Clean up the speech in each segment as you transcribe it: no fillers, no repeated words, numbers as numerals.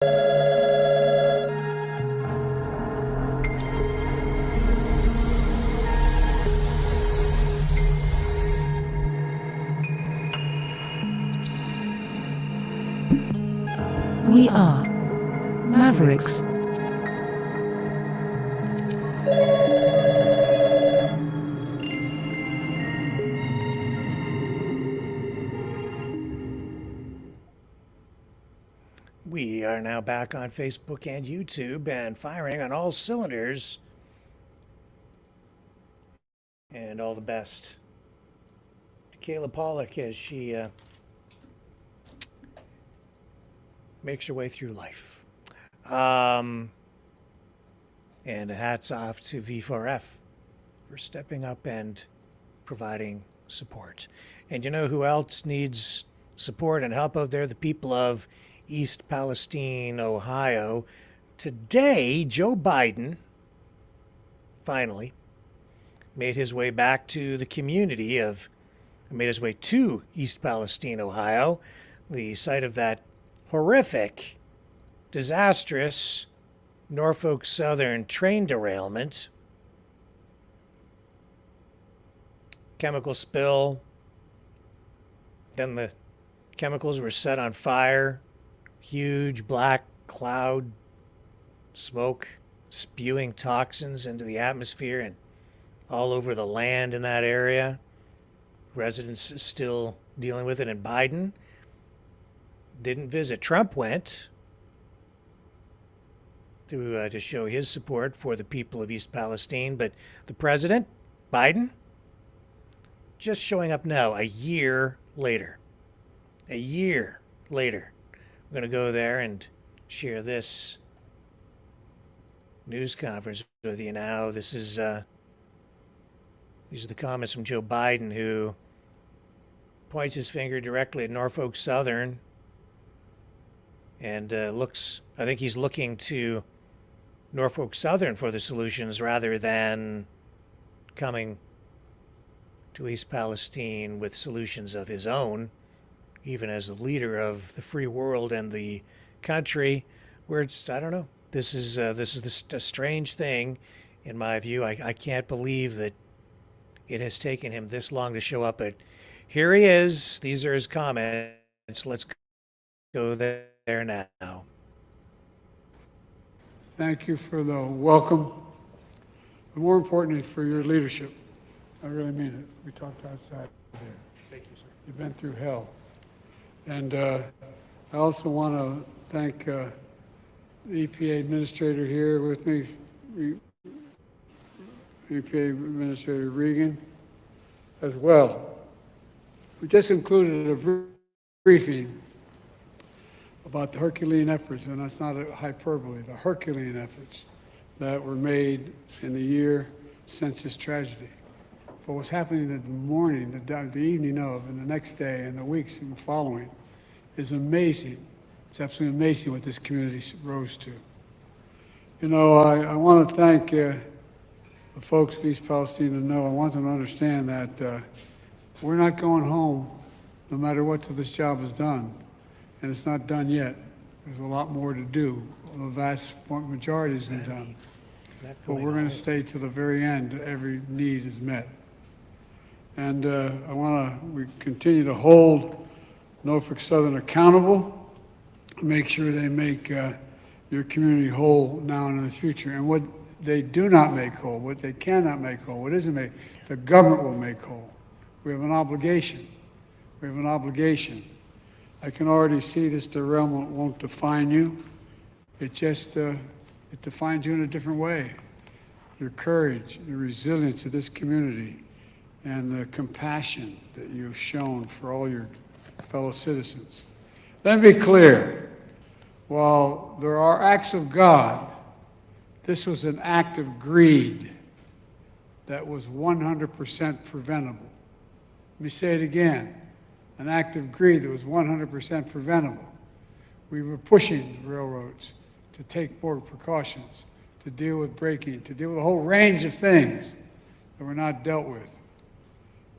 We are Mavericks. We are now back on Facebook and YouTube and firing on all cylinders. And all the best to Kayla Pollock as she makes her way through life. And hats off to V4F for stepping up and providing support. And you know who else needs support and help out there? The people of East Palestine, Ohio. Today, Joe Biden finally made his way back to the community made his way to East Palestine, Ohio, the site of that horrific, disastrous Norfolk Southern train derailment. Chemical spill. Then the chemicals were set on fire. Huge black cloud smoke spewing toxins into the atmosphere and all over the land in that area. Residents still dealing with it, and Biden didn't visit. Trump went to show his support for the people of East Palestine, but the president, Biden, just showing up now, a year later. A year later. I'm going to go there and share this news conference with you now. This is these are the comments from Joe Biden, who points his finger directly at Norfolk Southern and I think he's looking to Norfolk Southern for the solutions rather than coming to East Palestine with solutions of his own, even as the leader of the free world and the country, where it's, I don't know, this is a strange thing in my view. I can't believe that it has taken him this long to show up, but here he is. These are his comments. Let's go there now. Thank you for the welcome, but more importantly, for your leadership. I really mean it. We talked outside there. Thank you, sir. You've been through hell. And I also want to thank the EPA administrator here with me, EPA Administrator Regan, as well. We just concluded a briefing about the Herculean efforts, and that's not a hyperbole, the Herculean efforts that were made in the year since this tragedy. But what's happening in the morning, the evening of, and the next day, and the weeks following is amazing. It's absolutely amazing what this community rose to. You know, I want to thank the folks of East Palestine to know, I want them to understand that we're not going home no matter what till this job is done. And it's not done yet. There's a lot more to do. The vast majority isn't done. But we're going to stay to the very end. Every need is met. And we continue to hold Norfolk Southern accountable, make sure they make your community whole now and in the future. And what they do not make whole, what they cannot make whole, what isn't made, the government will make whole. We have an obligation. We have an obligation. I can already see this derailment won't define you. It just, it defines you in a different way. Your courage, your resilience to this community, and the compassion that you've shown for all your fellow citizens. Let me be clear. While there are acts of God, this was an act of greed that was 100% preventable. Let me say it again. An act of greed that was 100% preventable. We were pushing the railroads to take more precautions, to deal with braking, to deal with a whole range of things that were not dealt with.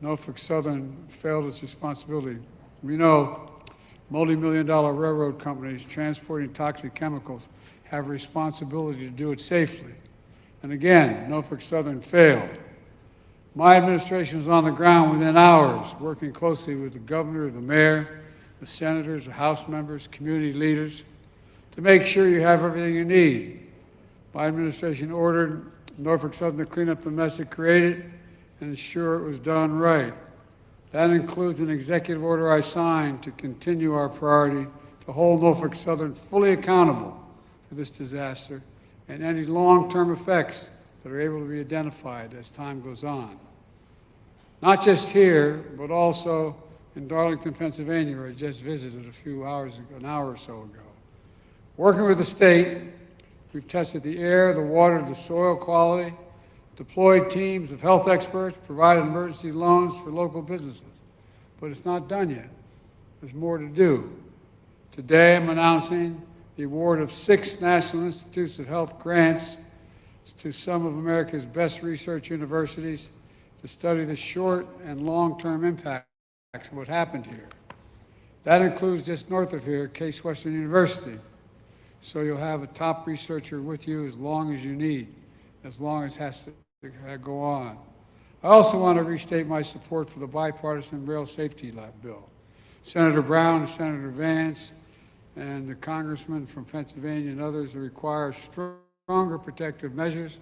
Norfolk Southern failed its responsibility. We know multi-million-dollar railroad companies transporting toxic chemicals have a responsibility to do it safely. And again, Norfolk Southern failed. My administration was on the ground within hours, working closely with the governor, the mayor, the senators, the House members, community leaders, to make sure you have everything you need. My administration ordered Norfolk Southern to clean up the mess it created and ensure it was done right. That includes an executive order I signed to continue our priority to hold Norfolk Southern fully accountable for this disaster and any long-term effects that are able to be identified as time goes on. Not just here, but also in Darlington, Pennsylvania, where I just visited an hour or so ago. Working with the state, we've tested the air, the water, the soil quality, deployed teams of health experts, provided emergency loans for local businesses. But it's not done yet. There's more to do. Today, I'm announcing the award of 6 National Institutes of Health grants to some of America's best research universities to study the short and long-term impacts of what happened here. That includes just north of here, Case Western University. So you'll have a top researcher with you as long as you need, as long as it has to go on. I also want to restate my support for the bipartisan rail safety bill. Senator Brown, Senator Vance, and the congressman from Pennsylvania and others require stronger protective measures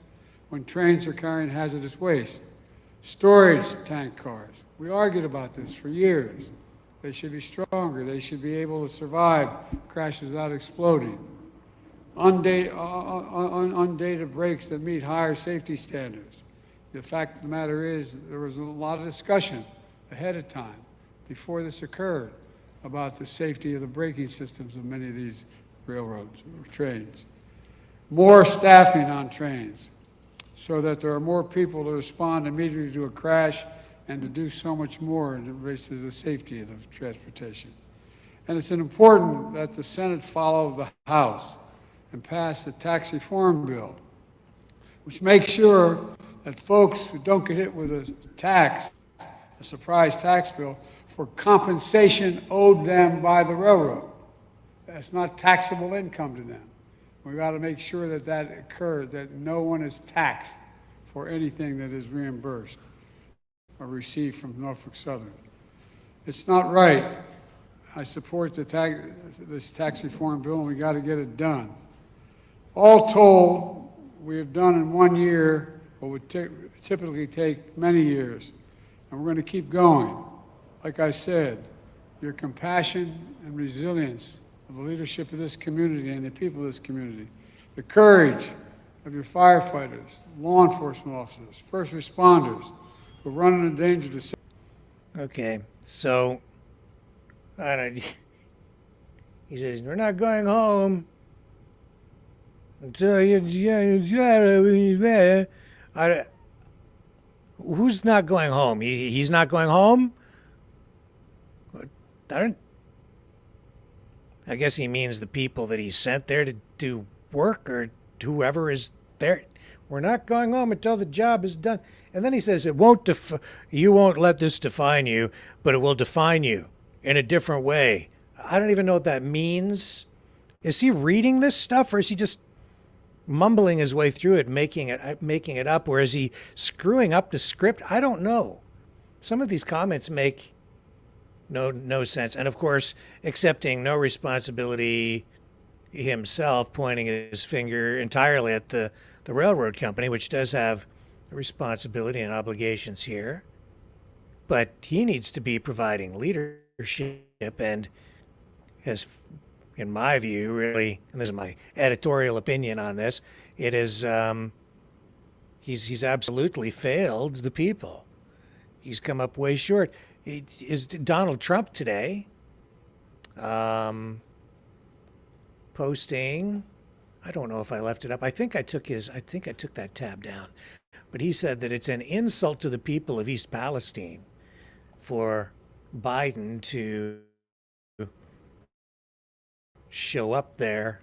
when trains are carrying hazardous waste. Storage tank cars. We argued about this for years. They should be stronger. They should be able to survive crashes without exploding. Undated brakes that meet higher safety standards. The fact of the matter is, there was a lot of discussion ahead of time, before this occurred, about the safety of the braking systems of many of these railroads or trains. More staffing on trains, so that there are more people to respond immediately to a crash and to do so much more in relation to the safety of the transportation. And it's important that the Senate follow the House and pass the tax reform bill, which makes sure that folks who don't get hit with a tax, a surprise tax bill, for compensation owed them by the railroad. That's not taxable income to them. We've got to make sure that that occurs, that no one is taxed for anything that is reimbursed or received from Norfolk Southern. It's not right. I support this tax reform bill, and we got to get it done. All told, we have done in 1 year what would typically take many years, and we're going to keep going. Like I said, your compassion and resilience of the leadership of this community and the people of this community, the courage of your firefighters, law enforcement officers, first responders who run in danger to. Okay, so he says, we're not going home until who's not going home? He's not going home? I guess he means the people that he sent there to do work, or whoever is there. We're not going home until the job is done. And then he says, you won't let this define you, but it will define you in a different way. I don't even know what that means. Is he reading this stuff, or is he just mumbling his way through it, making it up, or is he screwing up the script? I don't know. Some of these comments make no sense. And of course, accepting no responsibility himself, pointing his finger entirely at the railroad company, which does have a responsibility and obligations here. But he needs to be providing leadership, and has, in my view, really, and this is my editorial opinion on this, it is he's absolutely failed the people. He's come up way short. Is Donald Trump today posting? I don't know if I left it up. I think I took that tab down. But he said that it's an insult to the people of East Palestine for Biden to show up there.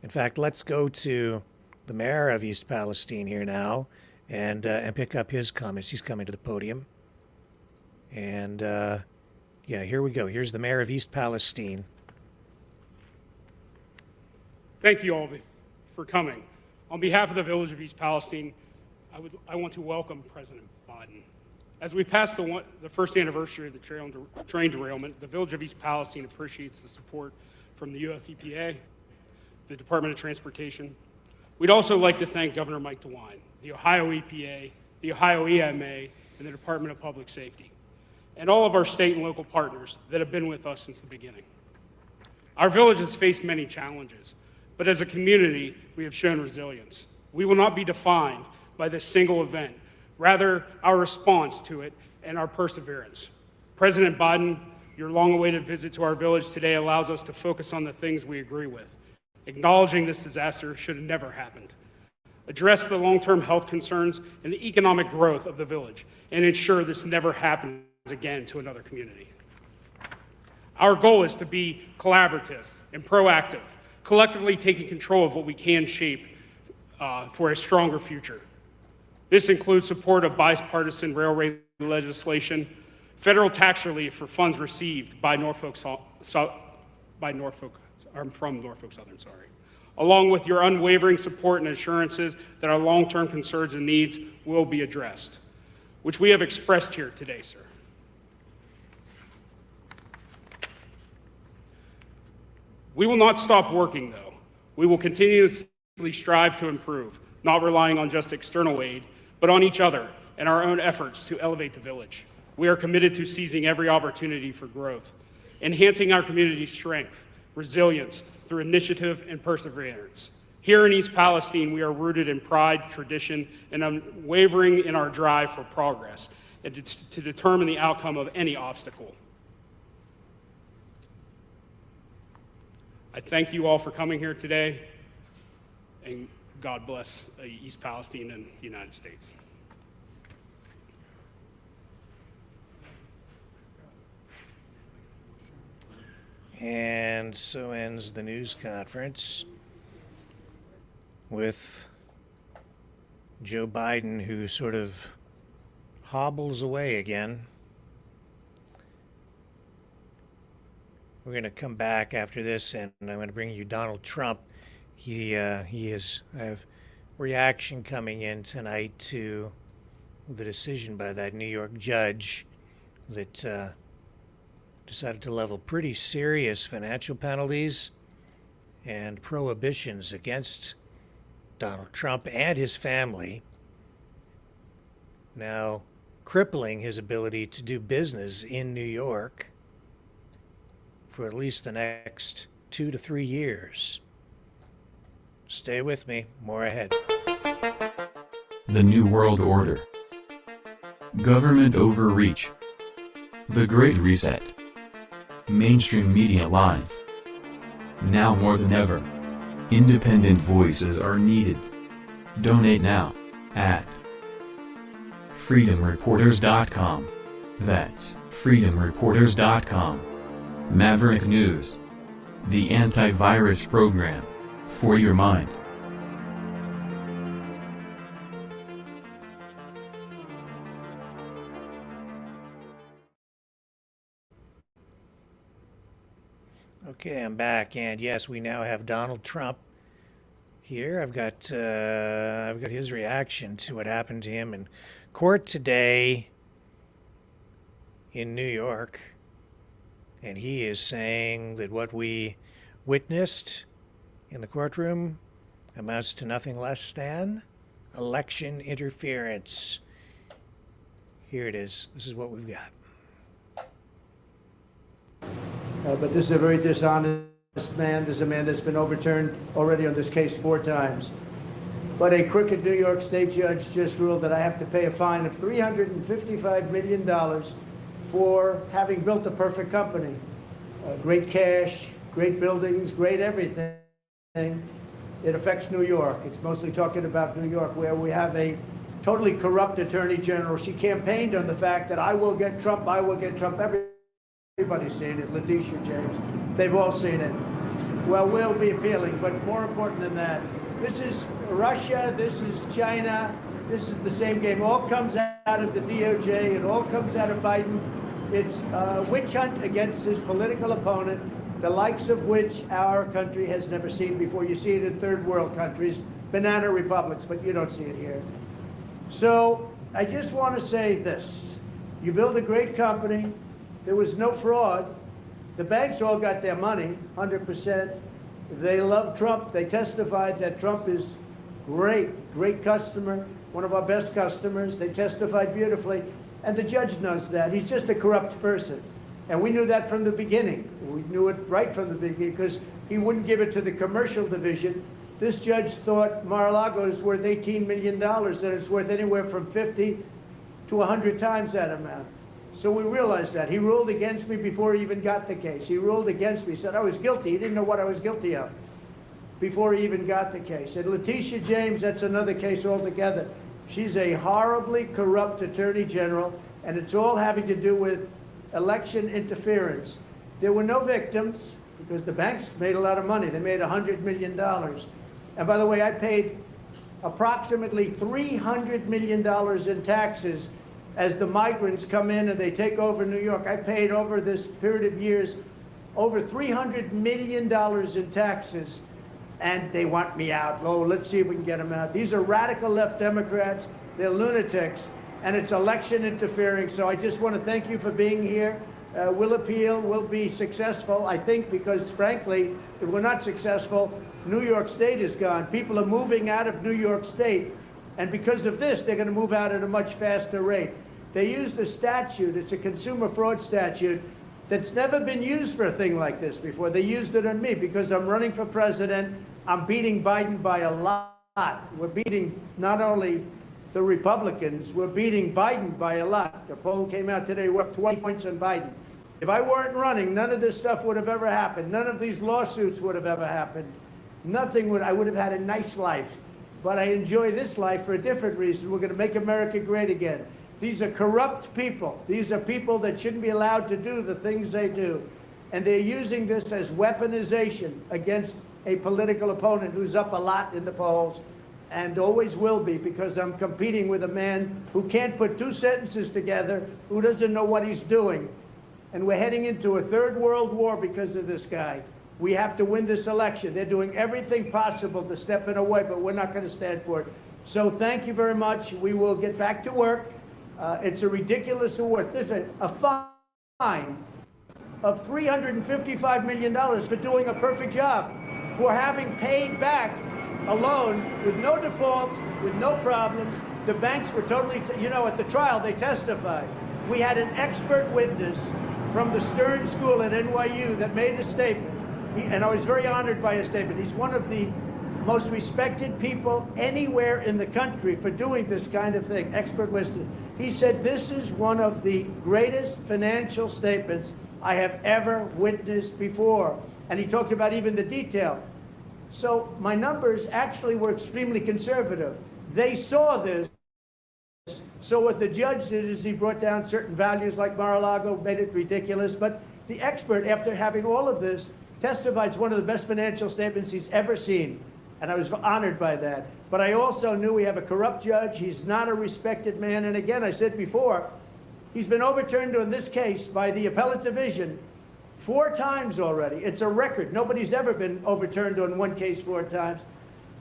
In fact, let's go to the mayor of East Palestine here now and pick up his comments. He's coming to the podium. And Yeah, here we go. Here's the mayor of East Palestine. Thank you all for coming. On behalf of the village of East Palestine, I want to welcome President Biden. As we pass the first anniversary of the train derailment, the village of East Palestine appreciates the support from the U.S. EPA, the Department of Transportation. We'd also like to thank Governor Mike DeWine, the Ohio EPA, the Ohio EMA, and the Department of Public Safety, and all of our state and local partners that have been with us since the beginning. Our village has faced many challenges, but as a community, we have shown resilience. We will not be defined by this single event, rather our response to it and our perseverance. President Biden, your long-awaited visit to our village today allows us to focus on the things we agree with, acknowledging this disaster should have never happened, address the long-term health concerns and the economic growth of the village, and ensure this never happens again to another community. Our goal is to be collaborative and proactive, collectively taking control of what we can shape for a stronger future. This includes support of bipartisan railway legislation, federal tax relief for funds received from Norfolk Southern, along with your unwavering support and assurances that our long-term concerns and needs will be addressed, which we have expressed here today, sir. We will not stop working, though. We will continuously strive to improve, not relying on just external aid, but on each other and our own efforts to elevate the village. We are committed to seizing every opportunity for growth, enhancing our community's strength, resilience, through initiative and perseverance. Here in East Palestine, we are rooted in pride, tradition, and unwavering in our drive for progress and to determine the outcome of any obstacle. I thank you all for coming here today, and God bless East Palestine and the United States. And so ends the news conference with Joe Biden, who sort of hobbles away again. We're going to come back after this, and I'm going to bring you Donald Trump. He has a reaction coming in tonight to the decision by that New York judge that decided to level pretty serious financial penalties and prohibitions against Donald Trump and his family, now crippling his ability to do business in New York for at least the next 2 to 3 years. Stay with me, more ahead. The New World Order. Government overreach. The Great Reset. Mainstream media lies. Now more than ever, independent voices are needed. Donate now, at freedomreporters.com. That's freedomreporters.com. Maverick News. The antivirus program. For your mind. Okay, I'm back, and yes, we now have Donald Trump here. I've got his reaction to what happened to him in court today in New York, and he is saying that what we witnessed in the courtroom amounts to nothing less than election interference. Here it is. This is what we've got. But this is a very dishonest man. This is a man that's been overturned already on this case 4 times. But a crooked New York State judge just ruled that I have to pay a fine of $355 million for having built a perfect company. Great cash, great buildings, great everything. It affects New York. It's mostly talking about New York, where we have a totally corrupt attorney general. She campaigned on the fact that I will get Trump, I will get Trump. Everybody's seen it. Letitia James, they've all seen it. Well, we'll be appealing, but more important than that, this is Russia, this is China, this is the same game. All comes out of the DOJ, it all comes out of Biden. It's a witch hunt against his political opponent, the likes of which our country has never seen before. You see it in third world countries, banana republics, but you don't see it here. So I just want to say this. You build a great company. There was no fraud. The banks all got their money, 100%. They love Trump. They testified that Trump is great customer, one of our best customers. They testified beautifully. And the judge knows that. He's just a corrupt person. And we knew that from the beginning. We knew it right from the beginning because he wouldn't give it to the commercial division. This judge thought Mar-a-Lago is worth $18 million and it's worth anywhere from 50 to 100 times that amount. So we realized that. He ruled against me before he even got the case. He ruled against me. He said I was guilty. He didn't know what I was guilty of before he even got the case. And Letitia James, that's another case altogether. She's a horribly corrupt attorney general, and it's all having to do with election interference. There were no victims because the banks made a lot of money. They made $100 million. And by the way, I paid approximately $300 million in taxes as the migrants come in and they take over New York. I paid over this period of years over $300 million in taxes. And they want me out. Oh, let's see if we can get them out. These are radical left Democrats. They're lunatics, and it's election interfering. So I just want to thank you for being here. We'll appeal. We'll be successful, I think, because, frankly, if we're not successful, New York State is gone. People are moving out of New York State, and because of this, they're going to move out at a much faster rate. They used a statute. It's a consumer fraud statute that's never been used for a thing like this before. They used it on me because I'm running for president. I'm beating Biden by a lot. We're beating not only the Republicans, we're beating Biden by a lot. The poll came out today, we're up 20 points on Biden. If I weren't running, none of this stuff would have ever happened. None of these lawsuits would have ever happened. Nothing would, I would have had a nice life. But I enjoy this life for a different reason. We're going to make America great again. These are corrupt people. These are people that shouldn't be allowed to do the things they do. And they're using this as weaponization against a political opponent who's up a lot in the polls and always will be, because I'm competing with a man who can't put two sentences together, who doesn't know what he's doing. And we're heading into a third world war because of this guy. We have to win this election. They're doing everything possible to step in our way, but we're not going to stand for it. So thank you very much. We will get back to work. It's a ridiculous award. Listen, a fine of $355 million for doing a perfect job, for having paid back a loan with no defaults, with no problems. The banks were totally, at the trial, they testified. We had an expert witness from the Stern School at NYU that made a statement. And I was very honored by his statement. He's one of the most respected people anywhere in the country for doing this kind of thing, expert witness. He said, this is one of the greatest financial statements I have ever witnessed before. And he talked about even the detail. So my numbers actually were extremely conservative. They saw this. So what the judge did is he brought down certain values like Mar-a-Lago, made it ridiculous. But the expert, after having all of this, testified it's one of the best financial statements he's ever seen. And I was honored by that. But I also knew we have a corrupt judge. He's not a respected man. And again, I said before, he's been overturned on this case by the appellate division 4 times already. It's a record. Nobody's ever been overturned on one case 4 times.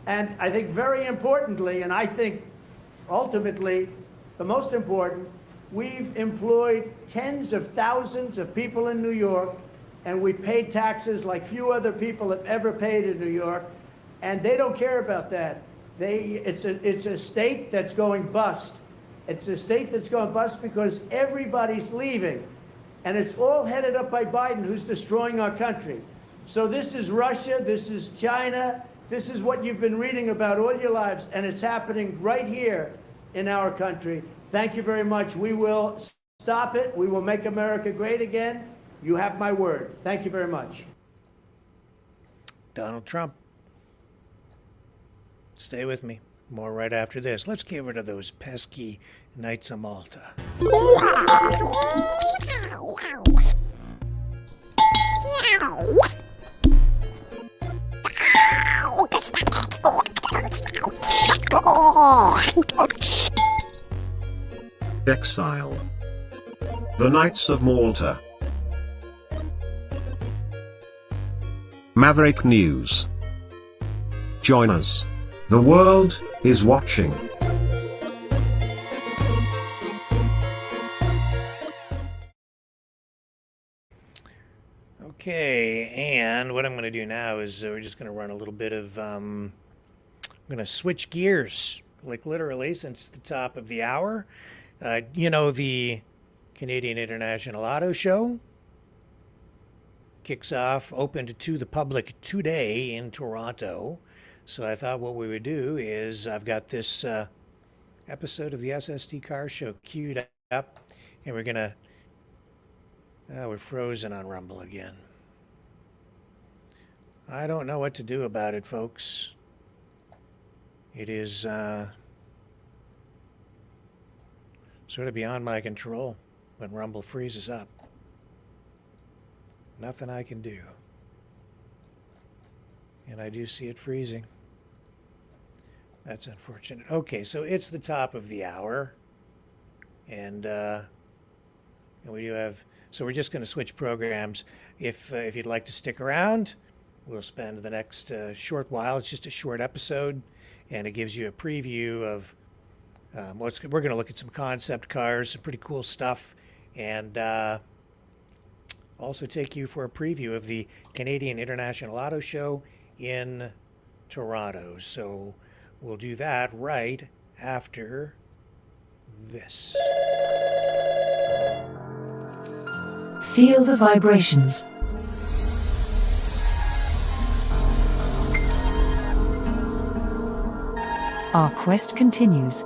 And I think very importantly, and I think ultimately the most important, we've employed tens of thousands of people in New York, and we paid taxes like few other people have ever paid in New York. And they don't care about that. It's a state that's going bust. It's a state that's going bust because everybody's leaving. And it's all headed up by Biden, who's destroying our country. So this is Russia, this is China, this is what you've been reading about all your lives, and it's happening right here in our country. Thank you very much. We will stop it. We will make America great again. You have my word. Thank you very much. Donald Trump. Stay with me. More right after this. Let's get rid of those pesky Knights of Malta. Exile. The Knights of Malta. Maverick News. Join us. The world is watching. Okay, and what I'm going to do now is we're just going to run a little bit of, I'm going to switch gears, like literally, since the top of the hour. You know, the Canadian International Auto Show kicks off, opened to the public today in Toronto. So I thought what we would do is I've got this episode of the SST Car Show queued up, and we're going to, we're frozen on Rumble again. I don't know what to do about it, folks. It is sort of beyond my control when Rumble freezes up. Nothing I can do. And I do see it freezing. That's unfortunate. Okay, so it's the top of the hour. And we do have, so we're just going to switch programs. If you'd like to stick around, we'll spend the next short while. It's just a short episode, and it gives you a preview of we're going to look at some concept cars, some pretty cool stuff, and also take you for a preview of the Canadian International Auto Show in Toronto. So we'll do that right after this. Feel the vibrations. Our quest continues.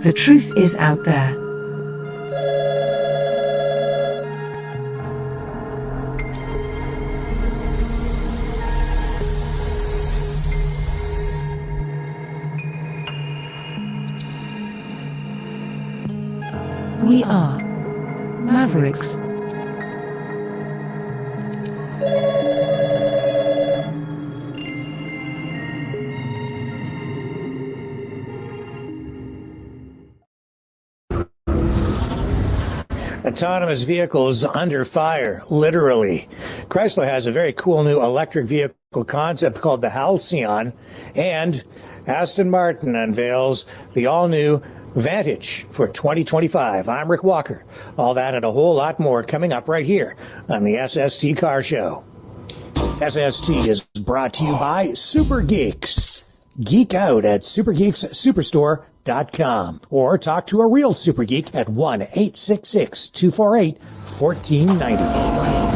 The truth is out there. We are Mavericks. Autonomous vehicles under fire, literally. Chrysler has a very cool new electric vehicle concept called the Halcyon, and Aston Martin unveils the all-new Vantage for 2025. I'm Rick Walker. All that and a whole lot more coming up right here on the SST Car Show. SST is brought to you by Super Geeks. Geek out at supergeekssuperstore.com or talk to a real super geek at 1-866-248-1490.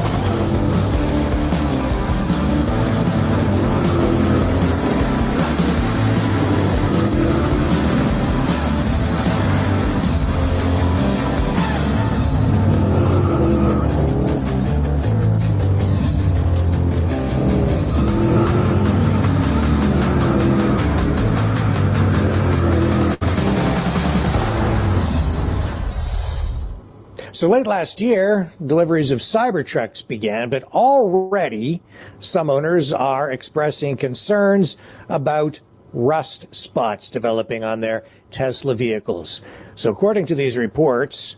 So late last year, deliveries of Cybertrucks began, but already some owners are expressing concerns about rust spots developing on their Tesla vehicles. So according to these reports,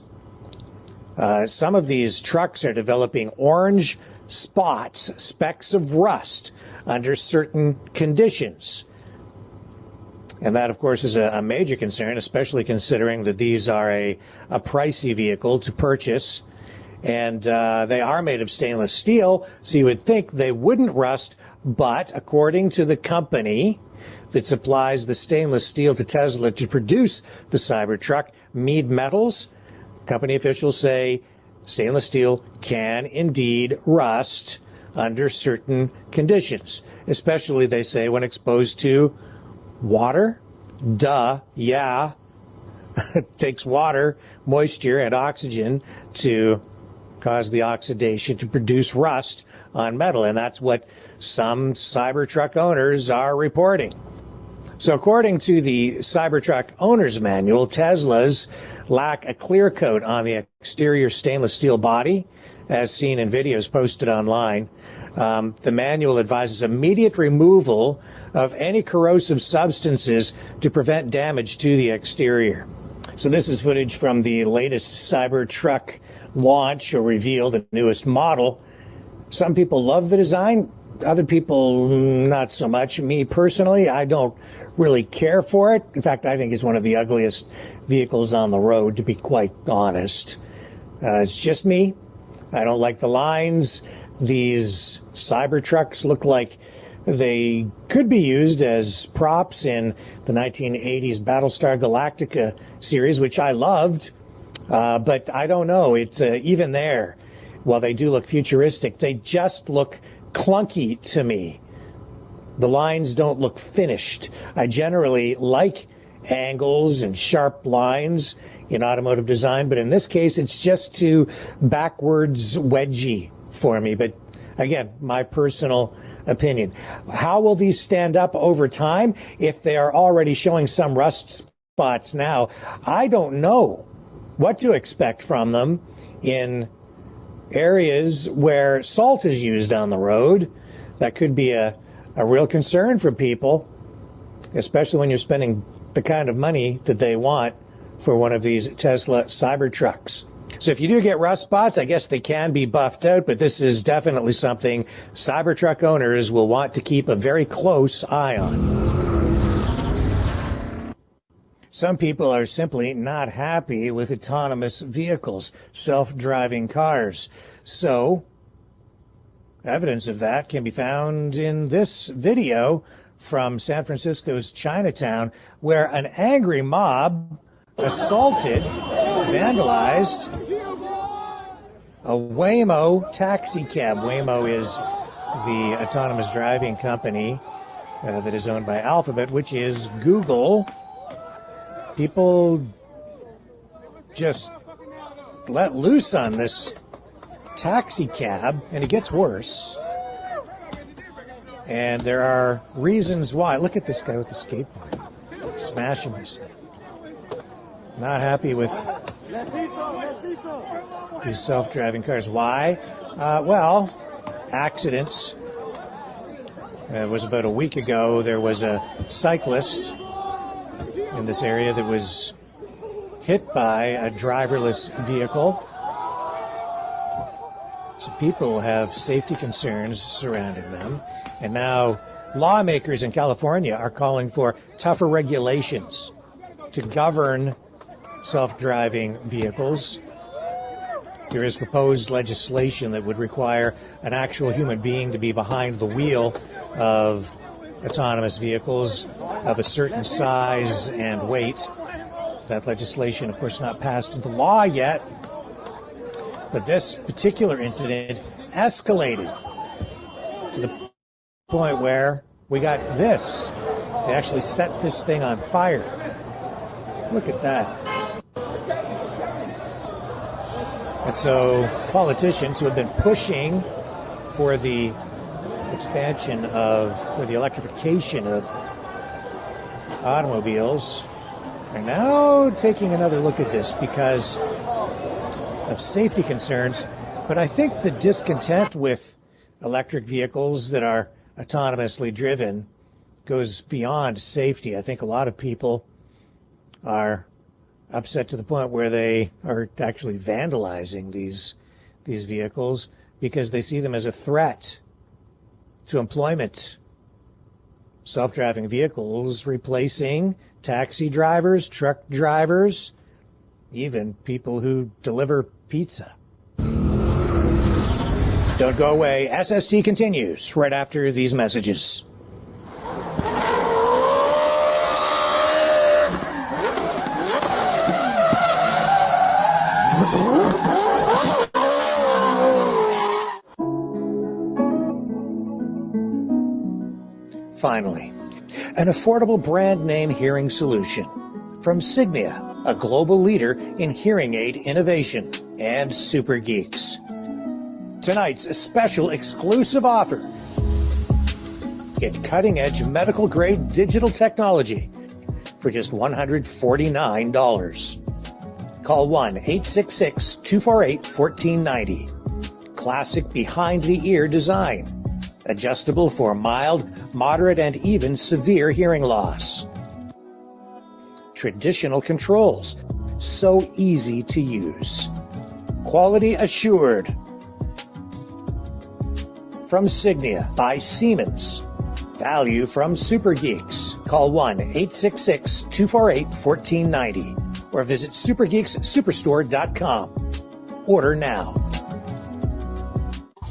some of these trucks are developing orange spots, specks of rust under certain conditions. And that, of course, is a major concern, especially considering that these are a pricey vehicle to purchase. And they are made of stainless steel, so you would think they wouldn't rust. But according to the company that supplies the stainless steel to Tesla to produce the Cybertruck, Mead Metals, company officials say stainless steel can indeed rust under certain conditions, especially, they say, when exposed to water. Duh, yeah. It takes water, moisture, and oxygen to cause the oxidation to produce rust on metal, and that's what some Cybertruck owners are reporting. So according to the Cybertruck owner's manual, Teslas lack a clear coat on the exterior stainless steel body, as seen in videos posted online. The manual advises immediate removal of any corrosive substances to prevent damage to the exterior. So this is footage from the latest Cybertruck launch or reveal, the newest model. Some people love the design, other people not so much. Me personally, I don't really care for it. In fact, I think it's one of the ugliest vehicles on the road, to be quite honest. It's just me. I don't like the lines. These Cybertrucks look like they could be used as props in the 1980s Battlestar Galactica series, which I loved. But I don't know. It's even there, while they do look futuristic, they just look clunky to me. The lines don't look finished. I generally like angles and sharp lines in automotive design, but in this case, it's just too backwards wedgy for me. But again, my personal opinion. How will these stand up over time if they are already showing some rust spots now? I don't know what to expect from them in areas where salt is used on the road. That could be a real concern for people, especially when you're spending the kind of money that they want for one of these Tesla Cybertrucks. So if you do get rust spots, I guess they can be buffed out, but this is definitely something Cybertruck owners will want to keep a very close eye on. Some people are simply not happy with autonomous vehicles, self-driving cars. So evidence of that can be found in this video from San Francisco's Chinatown, where an angry mob assaulted, vandalized a Waymo taxi cab. Waymo is the autonomous driving company that is owned by Alphabet, which is Google. People just let loose on this taxi cab, and it gets worse. And there are reasons why. Look at this guy with the skateboard smashing this thing. Not happy with these self-driving cars. Why? Well, accidents. It was about a week ago. There was a cyclist in this area that was hit by a driverless vehicle. So people have safety concerns surrounding them. And now lawmakers in California are calling for tougher regulations to govern self-driving vehicles. There is proposed legislation that would require an actual human being to be behind the wheel of autonomous vehicles of a certain size and weight. That legislation, of course, not passed into law yet. But this particular incident escalated to the point where we got this. They actually set this thing on fire. Look at that. And so politicians who have been pushing for the expansion of, or the electrification of automobiles are now taking another look at this because of safety concerns. But I think the discontent with electric vehicles that are autonomously driven goes beyond safety. I think a lot of people are upset to the point where they are actually vandalizing these vehicles because they see them as a threat to employment. Self-driving vehicles replacing taxi drivers, truck drivers, even people who deliver pizza. Don't go away. SST continues right after these messages. Finally, an affordable brand name hearing solution from Signia, a global leader in hearing aid innovation, and Super Geeks. Tonight's special exclusive offer. Get cutting-edge medical-grade digital technology for just $149. Call 1-866-248-1490 classic behind-the-ear design, adjustable for mild, moderate, and even severe hearing loss. Traditional controls, so easy to use. Quality assured. From Signia by Siemens. Value from Super Geeks. Call 1-866-248-1490 or visit supergeekssuperstore.com. Order now.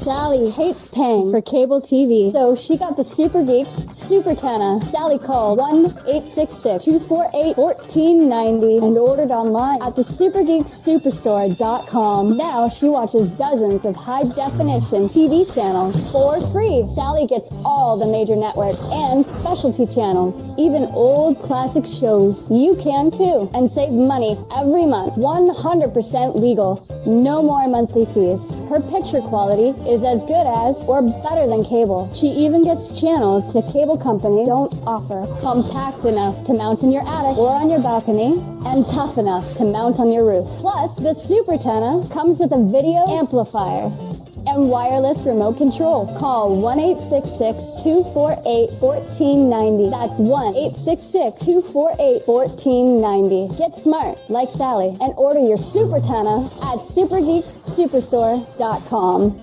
Sally hates paying for cable TV, so she got the Super Geeks Super Antenna. Sally called 1-866-248-1490 and ordered online at the supergeekssuperstore.com. Now she watches dozens of high-definition TV channels for free. Sally gets all the major networks and specialty channels, even old classic shows. You can too, and save money every month. 100% legal. No more monthly fees. Her picture quality is as good as or better than cable. She even gets channels the cable companies don't offer. Compact enough to mount in your attic or on your balcony, and tough enough to mount on your roof. Plus, the Super Antenna comes with a video amplifier and wireless remote control. Call 1-866-248-1490. That's 1-866-248-1490. Get smart like Sally and order your Super Antenna at supergeekssuperstore.com.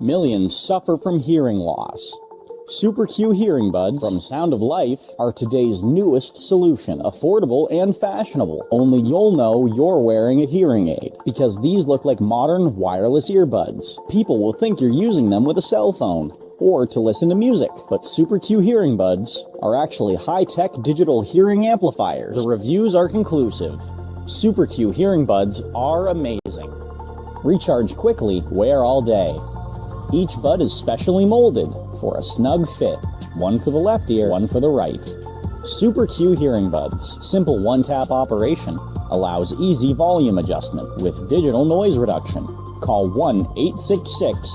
Millions suffer from hearing loss. Super Q hearing buds from Sound of Life are today's newest solution, affordable and fashionable. Only you'll know you're wearing a hearing aid, because these look like modern wireless earbuds. People will think you're using them with a cell phone or to listen to music, but Super Q hearing buds are actually high-tech digital hearing amplifiers. The reviews are conclusive. Super Q hearing buds are amazing. Recharge quickly, wear all day. Each bud is specially molded for a snug fit, one for the left ear, one for the right. Super Q hearing buds, simple one-tap operation, allows easy volume adjustment with digital noise reduction. Call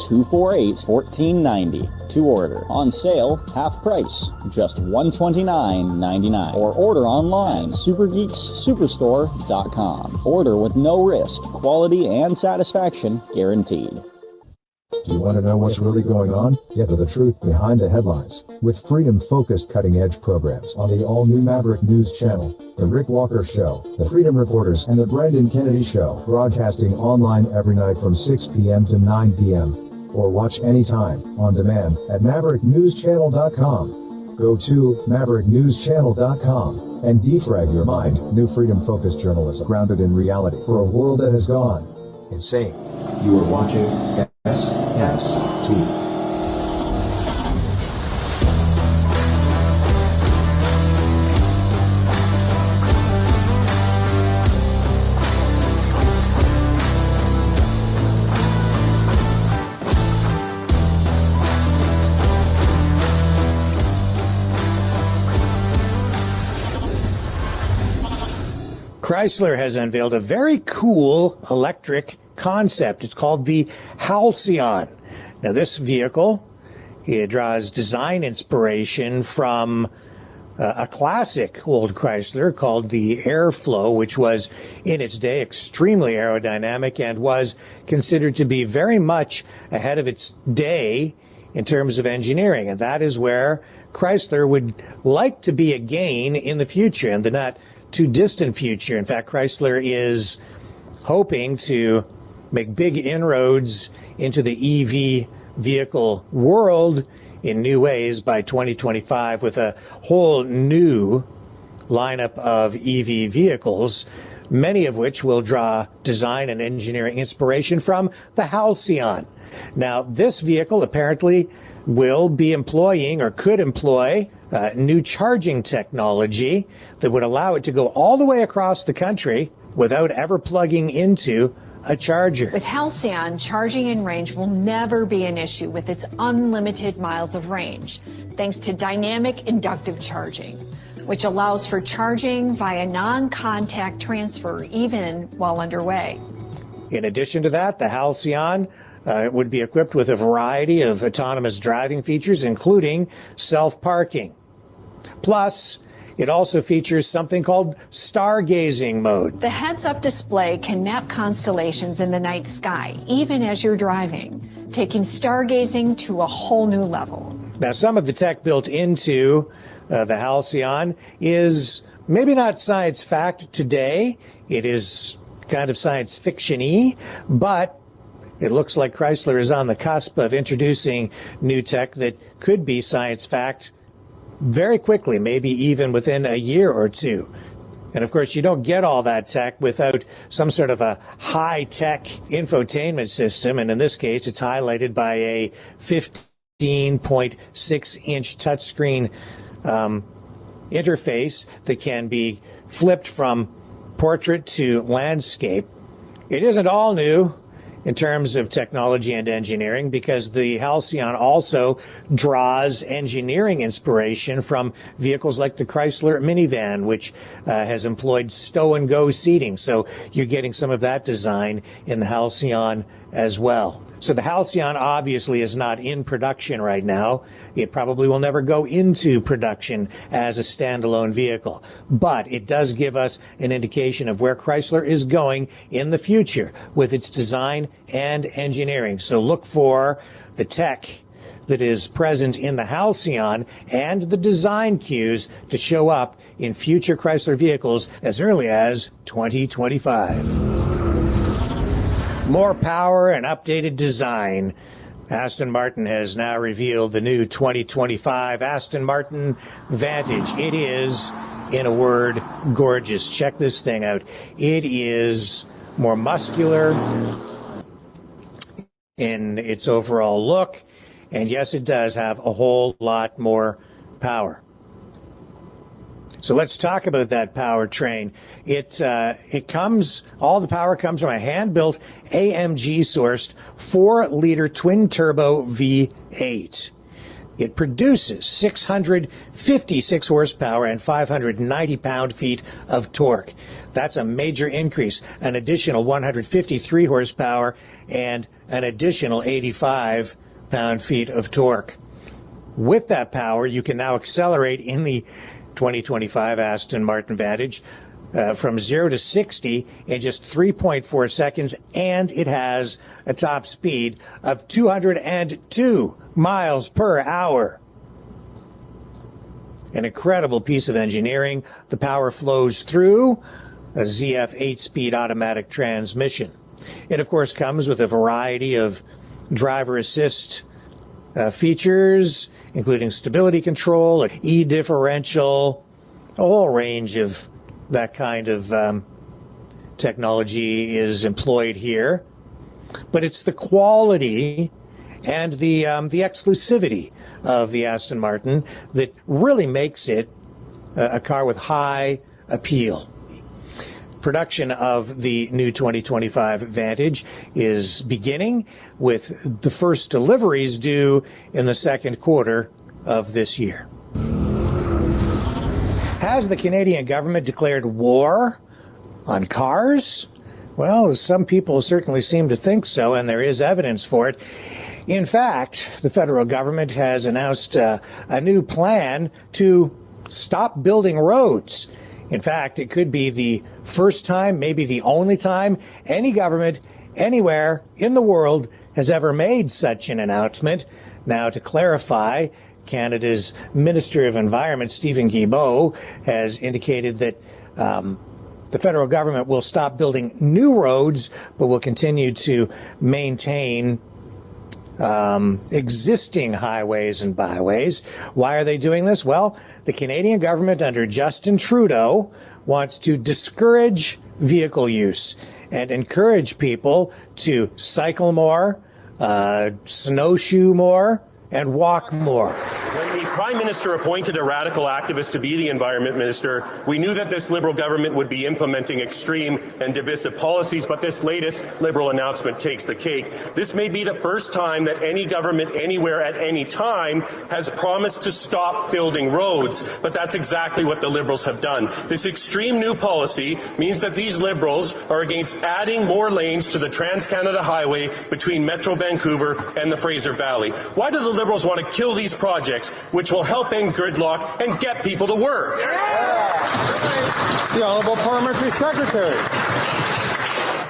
1-866-248-1490 to order. On sale, half price, just $129.99. Or order online, supergeekssuperstore.com. Order with no risk, quality and satisfaction guaranteed. You want to know what's really going on? Get to the truth behind the headlines with freedom-focused cutting-edge programs on the all-new Maverick News Channel, The Rick Walker Show, The Freedom Reporters, and The Brendan Kennedy Show, broadcasting online every night from 6 p.m. to 9 p.m. or watch anytime on demand at mavericknewschannel.com. Go to mavericknewschannel.com and defrag your mind. New freedom-focused journalism grounded in reality for a world that has gone insane. You are watching SST. Chrysler has unveiled a very cool electric concept. It's called the Halcyon. Now, this vehicle, it draws design inspiration from a classic old Chrysler called the Airflow, which was in its day extremely aerodynamic and was considered to be very much ahead of its day in terms of engineering. And that is where Chrysler would like to be again in the future, in the not too distant future. In fact, Chrysler is hoping to make big inroads into the EV vehicle world in new ways by 2025 with a whole new lineup of EV vehicles, many of which will draw design and engineering inspiration from the Halcyon. Now, this vehicle apparently will be employing or could employ new charging technology that would allow it to go all the way across the country without ever plugging into a charger. With Halcyon, charging in range will never be an issue with its unlimited miles of range, thanks to dynamic inductive charging, which allows for charging via non-contact transfer even while underway. In addition to that, the Halcyon would be equipped with a variety of autonomous driving features, including self-parking. Plus, It also features something called stargazing mode. The heads-up display can map constellations in the night sky, even as you're driving, taking stargazing to a whole new level. Now, some of the tech built into the Halcyon is maybe not science fact today. It is kind of science fiction-y, but it looks like Chrysler is on the cusp of introducing new tech that could be science fact very quickly, maybe even within a year or two. And of course, you don't get all that tech without some sort of a high-tech infotainment system. And in this case, it's highlighted by a 15.6-inch touchscreen interface that can be flipped from portrait to landscape. It isn't all new in terms of technology and engineering, because the Halcyon also draws engineering inspiration from vehicles like the Chrysler minivan, which has employed stow-and-go seating. So you're getting some of that design in the Halcyon as well. So the Halcyon obviously is not in production right now. It probably will never go into production as a standalone vehicle. But it does give us an indication of where Chrysler is going in the future with its design and engineering. So look for the tech that is present in the Halcyon and the design cues to show up in future Chrysler vehicles as early as 2025. More power and updated design. Aston Martin has now revealed the new 2025 Aston Martin Vantage. It is, in a word, gorgeous. Check this thing out. It is more muscular in its overall look. And yes, it does have a whole lot more power. So let's talk about that powertrain. All the power comes from a hand-built AMG-sourced 4-liter twin-turbo V8. It produces 656 horsepower and 590 pound-feet of torque. That's a major increase, an additional 153 horsepower and an additional 85 pound-feet of torque. With that power, you can now accelerate in the 2025 Aston Martin Vantage from 0 to 60 in just 3.4 seconds, and it has a top speed of 202 miles per hour. An incredible piece of engineering. The power flows through a ZF 8-speed automatic transmission. It, of course, comes with a variety of driver assist features, including stability control, e-differential, a whole range of that kind of technology is employed here. But it's the quality and the exclusivity of the Aston Martin that really makes it a car with high appeal. Production of the new 2025 Vantage is beginning, with the first deliveries due in the second quarter of this year. Has the Canadian government declared war on cars? Well, some people certainly seem to think so, and there is evidence for it. In fact, the federal government has announced a new plan to stop building roads. In fact, it could be the first time, maybe the only time, any government anywhere in the world has ever made such an announcement. Now, to clarify, Canada's Minister of Environment, Stephen Guilbeault, has indicated that the federal government will stop building new roads, but will continue to maintain existing highways and byways. Why are they doing this? Well, the Canadian government under Justin Trudeau wants to discourage vehicle use and encourage people to cycle more, snowshoe more, and walk more. When the Prime Minister appointed a radical activist to be the Environment Minister, we knew that this Liberal government would be implementing extreme and divisive policies, but this latest Liberal announcement takes the cake. This may be the first time that any government anywhere at any time has promised to stop building roads, but that's exactly what the Liberals have done. This extreme new policy means that these Liberals are against adding more lanes to the Trans-Canada Highway between Metro Vancouver and the Fraser Valley. Why do the Liberals want to kill these projects, which which will help end gridlock and get people to work. The Honourable Parliamentary Secretary.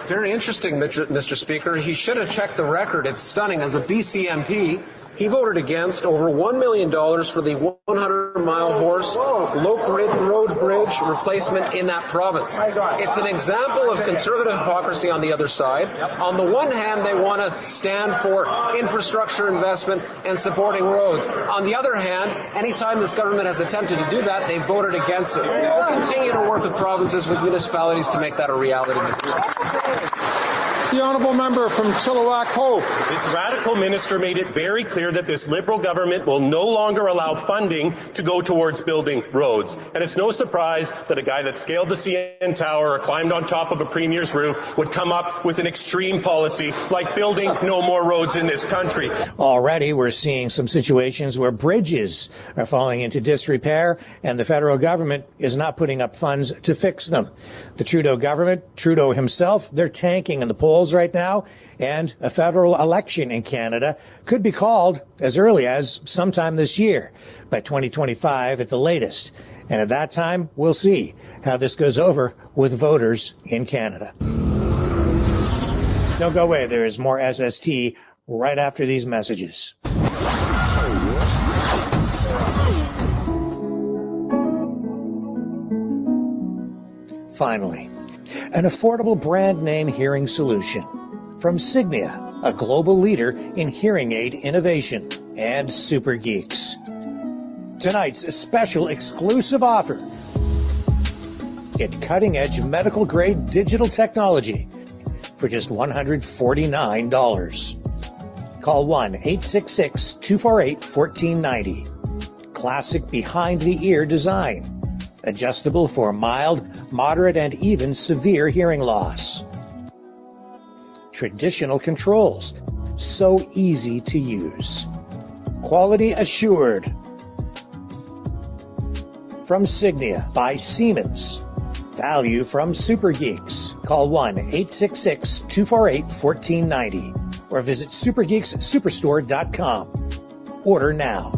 Very interesting, Mr. Speaker. He should have checked the record. It's stunning. As a BC MP, he voted against over $1 million for the 100-mile horse Loke Road Bridge replacement in that province. It's an example of conservative hypocrisy on the other side. On the one hand, they want to stand for infrastructure investment and supporting roads. On the other hand, anytime this government has attempted to do that, they voted against it. We'll continue to work with provinces, with municipalities to make that a reality. The honourable member from Chilliwack Hope. This radical minister made it very clear that this Liberal government will no longer allow funding to go towards building roads. And it's no surprise that a guy that scaled the CN Tower or climbed on top of a premier's roof would come up with an extreme policy like building no more roads in this country. Already we're seeing some situations where bridges are falling into disrepair and the federal government is not putting up funds to fix them. The Trudeau government, Trudeau himself, they're tanking in the polls right now, and a federal election in Canada could be called as early as sometime this year, by 2025 at the latest. And at that time, we'll see how this goes over with voters in Canada. Don't go away. There is more SST right after these messages. Finally, an affordable brand name hearing solution from Signia, a global leader in hearing aid innovation, and Super Geeks. Tonight's special exclusive offer. Get cutting-edge medical-grade digital technology for just $149. Call 1-866-248-1490. Classic behind-the-ear design. Adjustable for mild, moderate, and even severe hearing loss. Traditional controls, so easy to use. Quality assured. From Signia by Siemens. Value from Super Geeks. Call 1-866-248-1490 or visit supergeekssuperstore.com. Order now.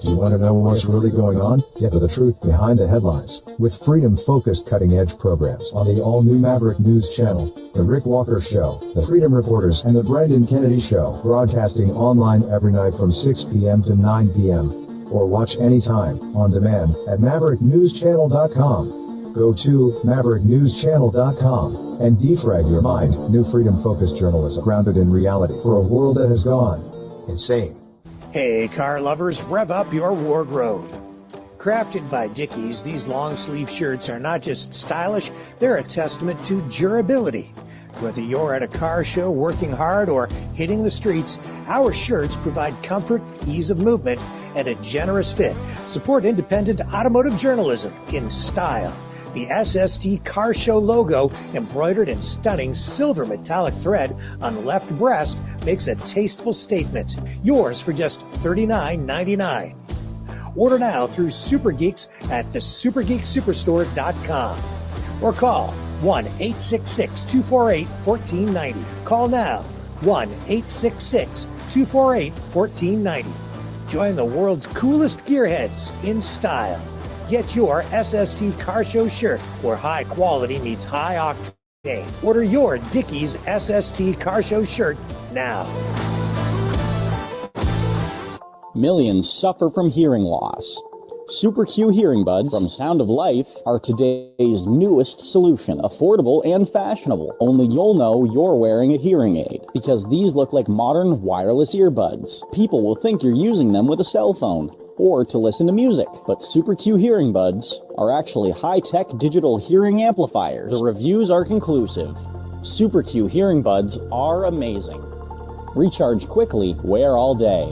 You want to know what's really going on? Get to the truth behind the headlines with freedom-focused cutting-edge programs on the all-new Maverick News Channel, The Rick Walker Show, The Freedom Reporters, and The Brendan Kennedy Show, broadcasting online every night from 6 p.m. to 9 p.m. or watch anytime on demand at mavericknewschannel.com. Go to mavericknewschannel.com and defrag your mind. New freedom-focused journalism grounded in reality for a world that has gone insane. Hey, car lovers, rev up your wardrobe. Crafted by Dickies, these long-sleeve shirts are not just stylish, they're a testament to durability. Whether you're at a car show working hard or hitting the streets, our shirts provide comfort, ease of movement, and a generous fit. Support independent automotive journalism in style. The SST Car Show logo, embroidered in stunning silver metallic thread on the left breast, makes a tasteful statement. Yours for just $39.99. Order now through Super Geeks at thesupergeeksuperstore.com or call 1-866-248-1490. Call now, 1-866-248-1490. Join the world's coolest gearheads in style. Get your SST Car Show shirt where high quality meets high octane. Order your Dickies SST Car Show shirt now. Millions suffer from hearing loss. Super Q hearing buds from Sound of Life are today's newest solution. Affordable and fashionable. Only you'll know you're wearing a hearing aid because these look like modern wireless earbuds. People will think you're using them with a cell phone or to listen to music. But Super Q hearing buds are actually high-tech digital hearing amplifiers. The reviews are conclusive. Super Q hearing buds are amazing. Recharge quickly, wear all day.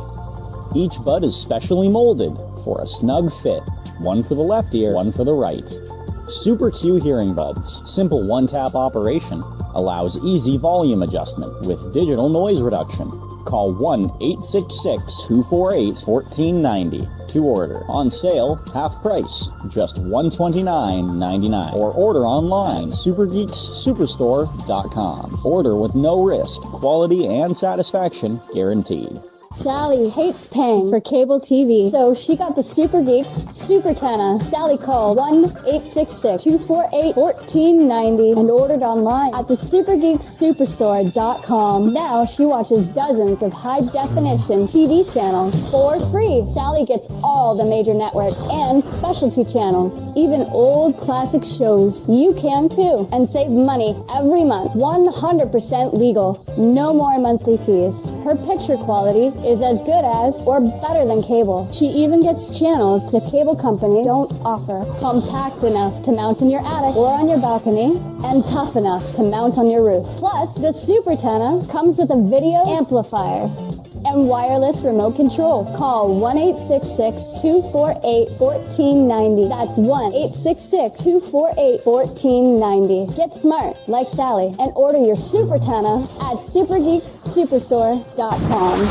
Each bud is specially molded for a snug fit. One for the left ear, one for the right. Super Q hearing buds. Simple one-tap operation allows easy volume adjustment with digital noise reduction. Call 1-866-248-1490 to order. On sale, half price, just $129.99. Or order online, supergeekssuperstore.com. Order with no risk, quality and satisfaction guaranteed. Sally hates paying for cable TV, so she got the Super Geeks Super Tana. Sally called 1-866-248-1490 and ordered online at the supergeeksuperstore.com. Now she watches dozens of high-definition TV channels for free. Sally gets all the major networks and specialty channels, even old classic shows. You can too, and save money every month. 100% legal. No more monthly fees. Her picture quality is as good as or better than cable. She even gets channels the cable companies don't offer. Compact enough to mount in your attic or on your balcony, and tough enough to mount on your roof. Plus, the Super Tana comes with a video amplifier and wireless remote control. Call 1-866-248-1490. That's 1-866-248-1490. Get smart like Sally and order your Super Tana at supergeeksuperstore.com.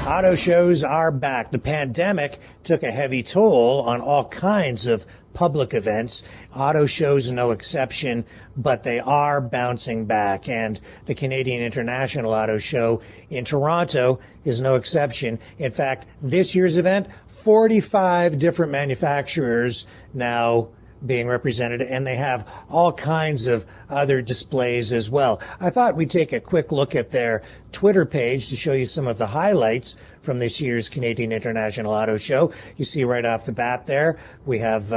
Auto shows are back. The pandemic took a heavy toll on all kinds of public events. Auto shows no exception, but they are bouncing back. And the Canadian International Auto Show in Toronto is no exception. In fact, this year's event, 45 different manufacturers now being represented, and they have all kinds of other displays as well. I thought we'd take a quick look at their Twitter page to show you some of the highlights from this year's Canadian International Auto Show. You see right off the bat there, we have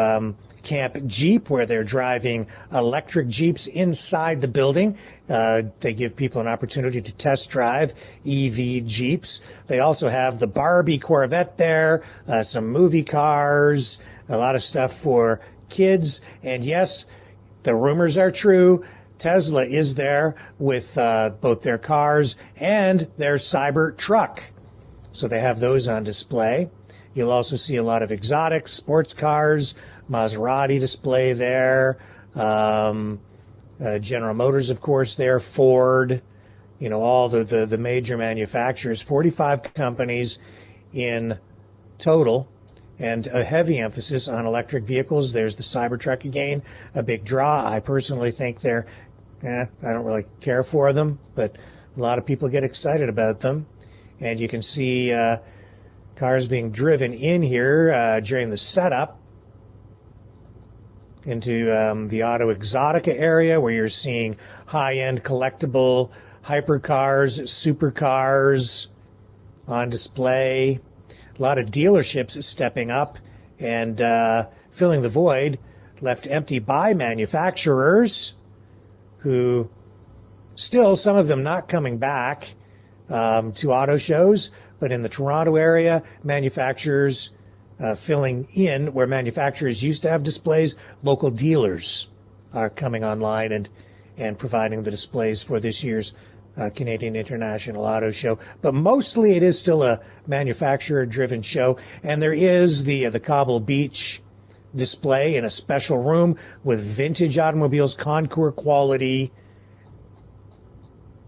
Camp Jeep, where they're driving electric Jeeps inside the building. They give people an opportunity to test drive EV Jeeps. They also have the Barbie Corvette there, some movie cars, a lot of stuff for kids. And yes, the rumors are true. Tesla is there with both their cars and their Cyber truck. So they have those on display. You'll also see a lot of exotics, sports cars, Maserati display there, General Motors, of course, there, Ford, you know, all the major manufacturers, 45 companies in total, and a heavy emphasis on electric vehicles. There's the Cybertruck again, a big draw. I personally think they're, I don't really care for them, but a lot of people get excited about them. And you can see cars being driven in here during the setup into the Auto Exotica area, where you're seeing high-end collectible hypercars, supercars on display. A lot of dealerships stepping up and filling the void left empty by manufacturers who still, some of them not coming back to auto shows, but in the Toronto area, manufacturers filling in where manufacturers used to have displays. Local dealers are coming online and providing the displays for this year's Canadian International Auto Show. But mostly it is still a manufacturer-driven show, and there is the Cobble Beach display in a special room with vintage automobiles, Concours quality,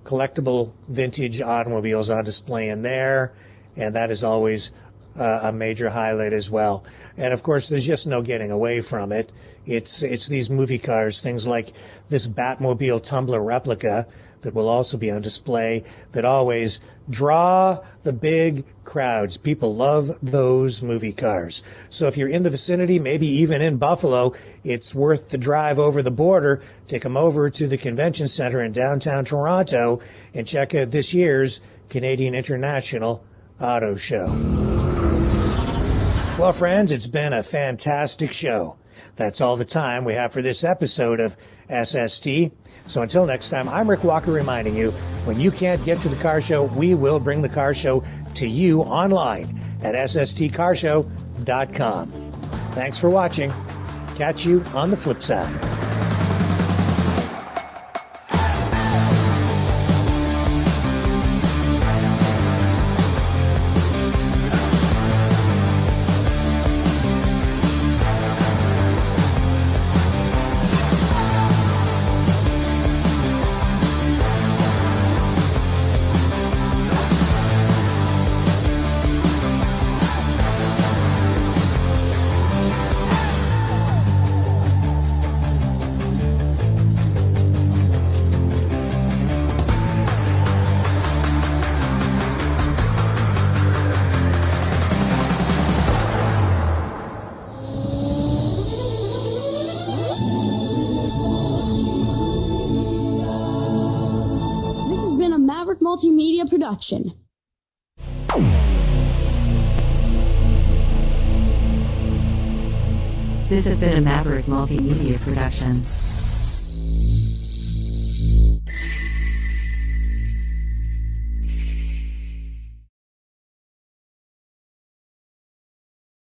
collectible vintage automobiles on display in there, and that is always a major highlight as well. And of course, there's just no getting away from it. It's these movie cars, things like this Batmobile tumbler replica that will also be on display, that always draw the big crowds. People love those movie cars. So if you're in the vicinity, maybe even in Buffalo, it's worth the drive over the border to come over to the convention center in downtown Toronto and check out this year's Canadian International Auto Show. Well, friends, it's been a fantastic show. That's all the time we have for this episode of SST. So until next time, I'm Rick Walker reminding you, when you can't get to the car show, we will bring the car show to you online at SSTcarshow.com. Thanks for watching. Catch you on the flip side. Maverick Multimedia production. This has been a Maverick Multimedia production.